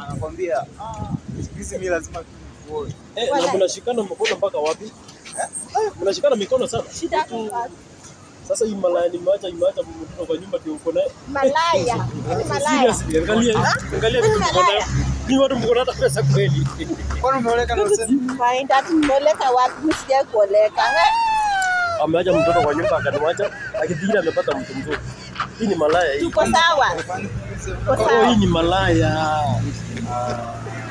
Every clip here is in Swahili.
Nakwambia hizi mimi lazima tuoe. Na mnashikana mkono mpaka wapi? Mnashikana mikono sana. Shida sasa hii malaya imeacha mtoto kwa nyumba ndio uko naye. Malaya. Seriously, angalia vitu mko nayo. Ni watu mko na hata pesa kweli. Kwani umeoleka na usemi? Maenda tumeleka wapi sija kuoleka. Ameacha mtoto kwa nyumba akaniacha, akifikiri amepata mtu mzuri. Hii ni malaya hii. Tuko sawa. Oh, hii ni malaya.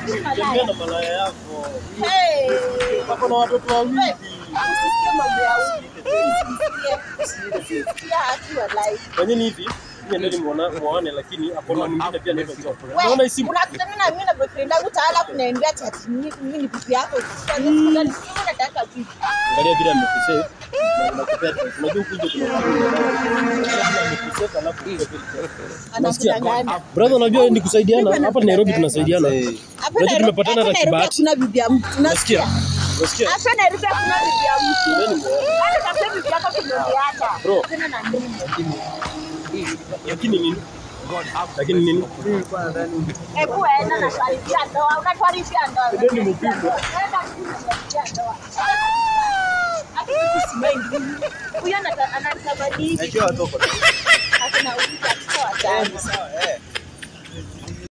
Tembea na malaya yako. Hey. Wako na watoto wawili. Usisikie mambo ya Kwa nini hivi? Mimi ndio muone lakini hakuna mwingine pia ndio job. Unaona hii simu? Unakutana na mimi na boyfriend wangu taala kunaendea chat mimi ni bibi yako. Nataka vipi? Angalia vile amekusave. Unakupea unajua ukuje kuna amekusave alafu unasikia. Brother unajua ni kusaidiana. Hapa Nairobi tunasaidiana. Unajua tumepatana hata kibahati. Kuna bibi ya mtu. Unasikia? Unasikia? Hapa Nairobi kuna bibi ya mtu. Hata kama bibi yako kimoniacha. Bro. Tena na nini? Lakini nini? Lakini nini? Hebu aenda na karibia ndoa, unatwaribia ndoa. Ndio ni mpigwa. Huyo anatabadilika. Najua watoto. Hakuna uliza kwa Sawa,